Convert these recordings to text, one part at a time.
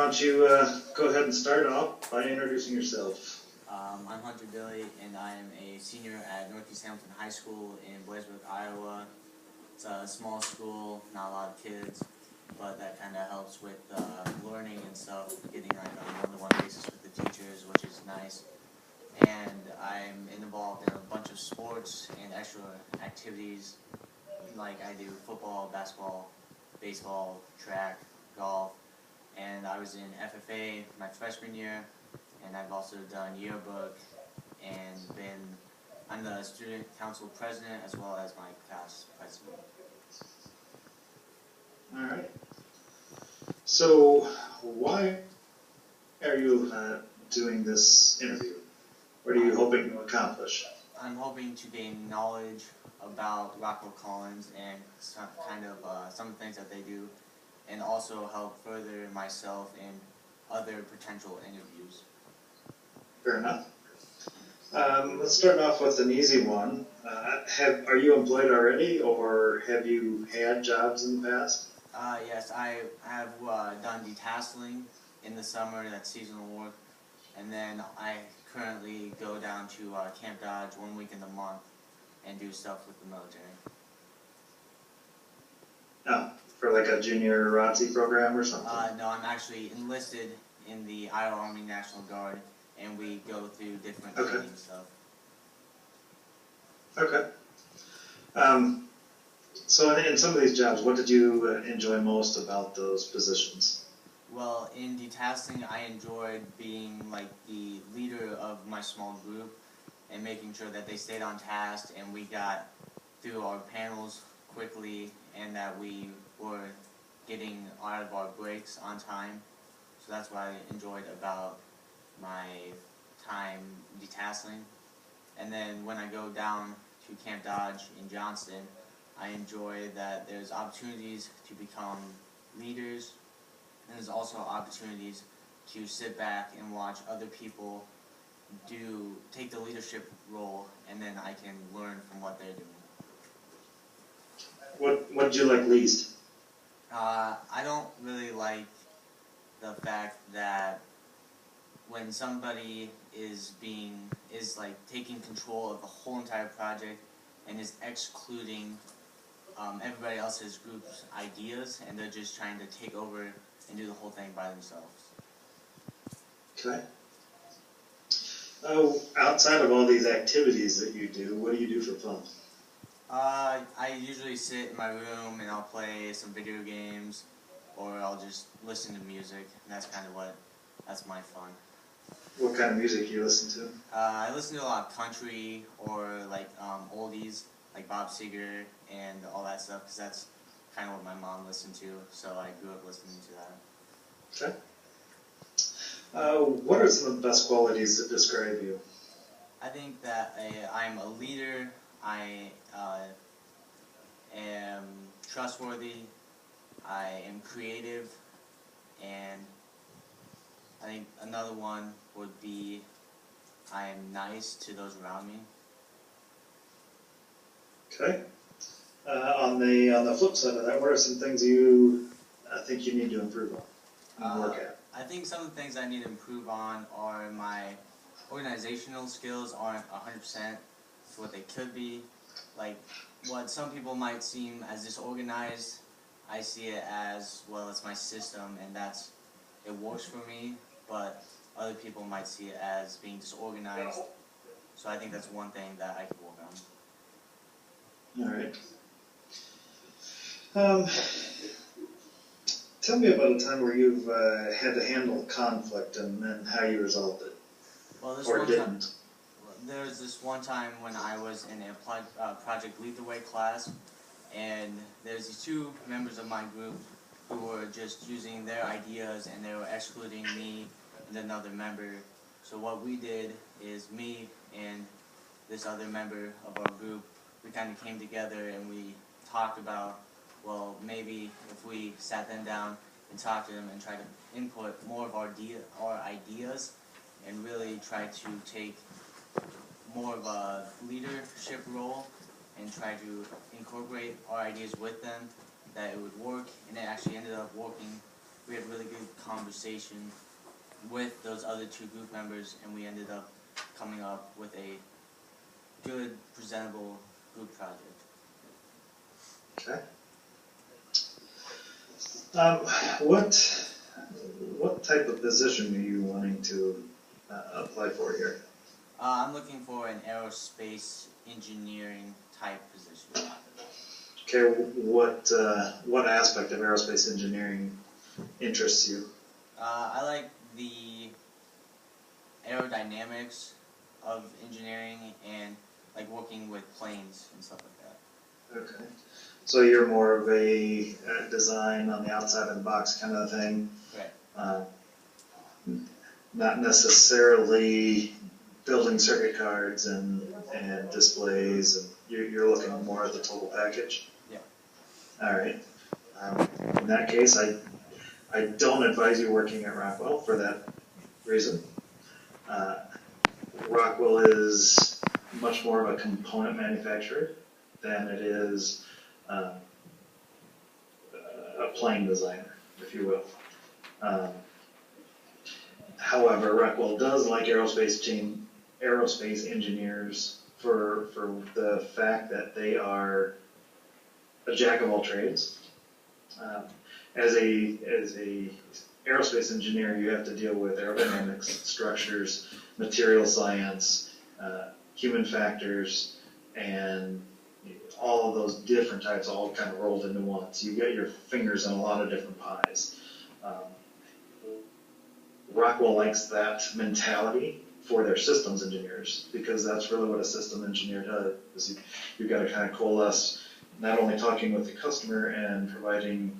don't you go ahead and start off by introducing yourself? I'm Hunter Billy, and I am a senior at Northeast Hamilton High School in Blaisdell, Iowa. It's a small school, not a lot of kids, but that kind of helps with learning and stuff, getting like on a one-to-one basis with the teachers, which is nice. And I'm involved in a bunch of sports and extra activities, like I do football, basketball, baseball, track, golf, and I was in FFA my freshman year, and I've also done yearbook and I'm the student council president as well as my class president. All right. So, why are you doing this interview? What are you hoping to accomplish? I'm hoping to gain knowledge about Rockwell Collins and some of the things that they do, and also help further myself in other potential interviews. Fair enough. Let's start off with an easy one. Are you employed already, or have you had jobs in the past? Yes, I have done detasseling in the summer, that's seasonal work, and then I currently go down to Camp Dodge 1 week in the month and do stuff with the military. Oh, for like a junior ROTC program or something? No, I'm actually enlisted in the Iowa Army National Guard, and we go through different training stuff. Okay. So in some of these jobs, what did you enjoy most about those positions? Well, in detasseling, I enjoyed being like the leader of my small group and making sure that they stayed on task and we got through our panels quickly and that we were getting out of our breaks on time. So that's what I enjoyed about my time detasseling. And then when I go down to Camp Dodge in Johnston, I enjoy that there's opportunities to become leaders, and there's also opportunities to sit back and watch other people take the leadership role, and then I can learn from what they're doing. What did you like least? I don't really like the fact that when somebody is like taking control of the whole entire project and is excluding everybody else's group's ideas, and they're just trying to take over and do the whole thing by themselves. Okay. Outside of all these activities that you do, what do you do for fun? I usually sit in my room and I'll play some video games, or I'll just listen to music, and that's my fun. What kind of music do you listen to? I listen to a lot of country or like oldies, like Bob Seger and all that stuff, because that's kind of what my mom listened to, so I grew up listening to that. Okay. What are some of the best qualities that describe you? I think that I'm a leader, I am trustworthy, I am creative, and I think another one would be I am nice to those around me. Okay. On the flip side of that, what are some things you think you need to improve on and work at? I think some of the things I need to improve on are my organizational skills aren't 100% to what they could be. Like what some people might seem as disorganized, I see it as, well, it's my system and it works for me, but other people might see it as being disorganized. So I think that's one thing that I could work on. All right. Tell me about a time where you've had to handle conflict and then how you resolved it. Well, there was this one time when I was in a Project Lead the Way class, and there's these two members of my group who were just using their ideas and they were excluding me and another member. So what we did is me and this other member of our group, we kind of came together and we talked about, well, maybe if we sat them down and talked to them and tried to input more of our ideas and really try to take more of a leadership role and try to incorporate our ideas with them, that it would work, and it actually ended up working we had really good conversation with those other two group members, and we ended up coming up with a good, presentable group project. Okay. What type of position are you wanting to apply for here? I'm looking for an aerospace engineering type position. Okay, what aspect of aerospace engineering interests you? I like the aerodynamics of engineering and like working with planes and stuff like that. Okay, so you're more of a design on the outside of the box kind of thing. Right. Not necessarily building circuit cards and displays, and you're looking more at the total package? Yeah. All right. In that case, I don't advise you working at Rockwell for that reason. Rockwell is much more of a component manufacturer than it is a plane designer, if you will. However, Rockwell does like aerospace engineers for the fact that they are a jack of all trades. As a aerospace engineer, you have to deal with aerodynamics, structures, material science, human factors, and all of those different types all kind of rolled into one. So you get your fingers in a lot of different pies. Rockwell likes that mentality for their systems engineers, because that's really what a system engineer does. Is you've got to kind of coalesce, not only talking with the customer and providing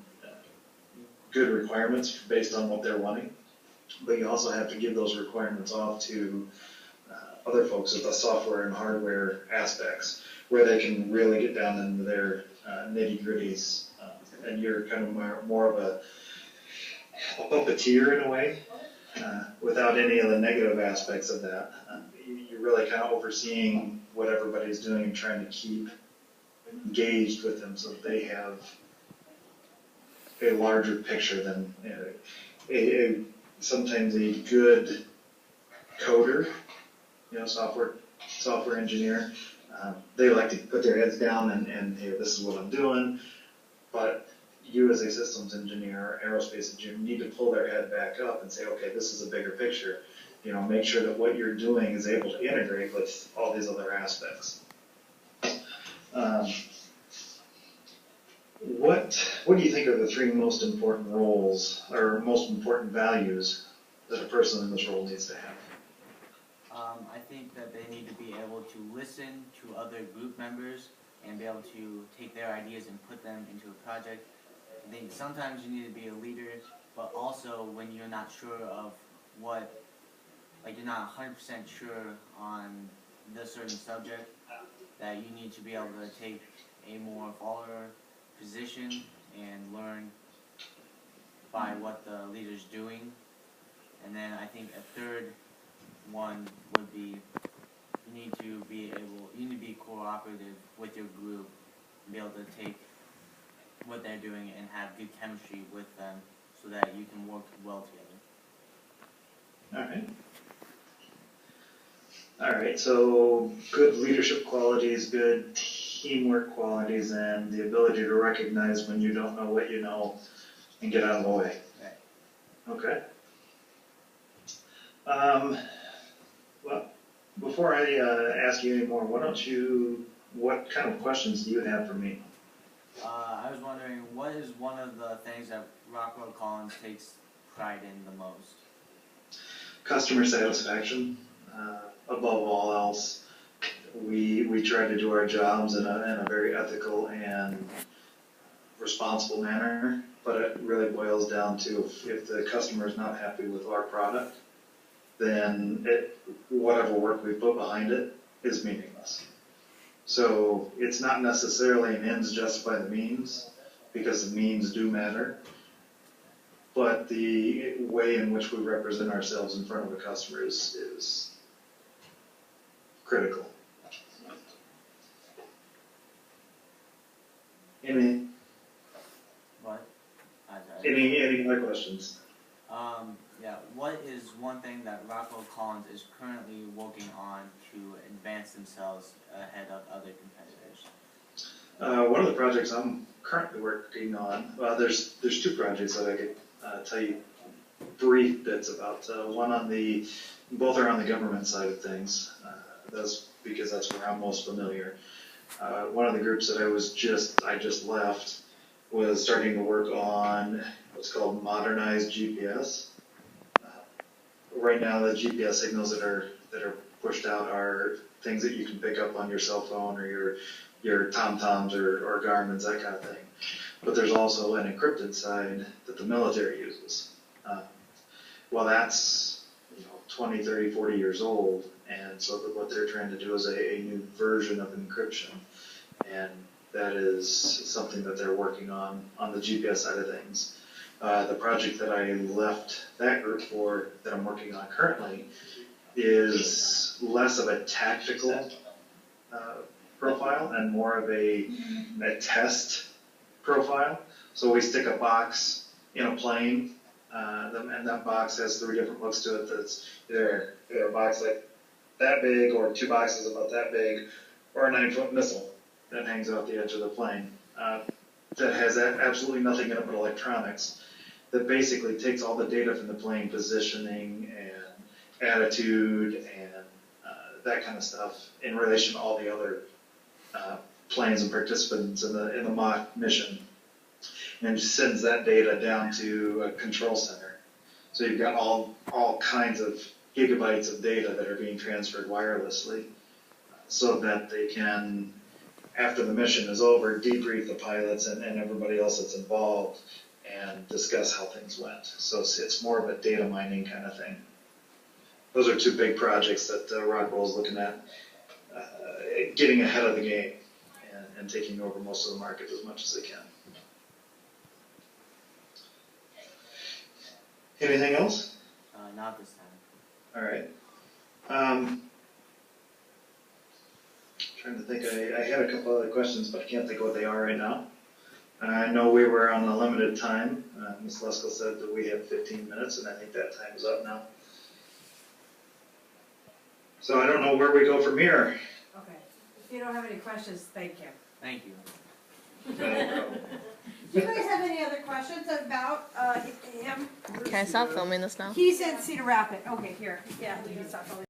good requirements based on what they're wanting, but you also have to give those requirements off to other folks with the software and hardware aspects, where they can really get down into their nitty-gritties. And you're kind of more of a puppeteer in a way, without any of the negative aspects of that. You're really kind of overseeing what everybody's doing and trying to keep engaged with them so that they have a larger picture than sometimes a good coder, software engineer. They like to put their heads down and hey, this is what I'm doing. But you as a systems engineer, aerospace engineer, need to pull their head back up and say, okay, this is a bigger picture. Make sure that what you're doing is able to integrate with all these other aspects. What do you think are the three most important roles or most important values that a person in this role needs to have? I think that they need to be able to listen to other group members and be able to take their ideas and put them into a project. I think sometimes you need to be a leader, but also when you're not sure of what, like you're not 100% sure on this certain subject, that you need to be able to take a more follower position and learn by what the leader's doing. And then I think a third one would be you need to be cooperative with your group and be able to take what they're doing and have good chemistry with them so that you can work well together. All right, so good leadership qualities, good teamwork qualities, and the ability to recognize when you don't know what you know and get out of the way. Right. Okay. Well, before I ask you any more, what kind of questions do you have for me? I was wondering, what is one of the things that Rockwell Collins takes pride in the most? Customer satisfaction. Above all else, we try to do our jobs in a very ethical and responsible manner, but it really boils down to if the customer is not happy with our product, then whatever work we put behind it is meaningless. So it's not necessarily an ends justify the means, because the means do matter, but the way in which we represent ourselves in front of the customer is critical. What? Any other questions? Yeah, what is one thing that Rockwell Collins is currently working on to advance themselves ahead of other competitors? One of the projects I'm currently working on, there's two projects that I could tell you brief bits about. Both are on the government side of things. That's because that's where I'm most familiar. One of the groups that I just left was starting to work on what's called modernized GPS. Right now, the GPS signals that are pushed out are things that you can pick up on your cell phone or your TomToms or Garmin's, that kind of thing. But there's also an encrypted side that the military uses. Well, that's 20, 30, 40 years old, and so what they're trying to do is a new version of encryption, and that is something that they're working on the GPS side of things. The project that I left that group for, that I'm working on currently, is less of a tactical profile and more of a test profile. So we stick a box in a plane, and that box has 3 different looks to it. That's either a box like that big, or 2 boxes about that big, or a 9-foot missile that hangs off the edge of the plane. That has absolutely nothing in it but electronics, that basically takes all the data from the plane positioning and attitude and that kind of stuff in relation to all the other planes and participants in the mock mission, and sends that data down to a control center. So you've got all kinds of gigabytes of data that are being transferred wirelessly, so that they can, after the mission is over, debrief the pilots and everybody else that's involved and discuss how things went. So it's more of a data mining kind of thing. Those are 2 big projects that Rockwell is looking at, getting ahead of the game and taking over most of the market as much as they can. Anything else? Not this time. All right. Trying to think, I had a couple other questions, but I can't think of what they are right now. I know we were on a limited time. Ms. Lesko said that we had 15 minutes, and I think that time is up now. So I don't know where we go from here. Okay, if you don't have any questions, thank you. Thank you. Do you guys have any other questions about him? Can I stop filming this now? He's in Cedar Rapids. Okay, here. Yeah, you can stop filming.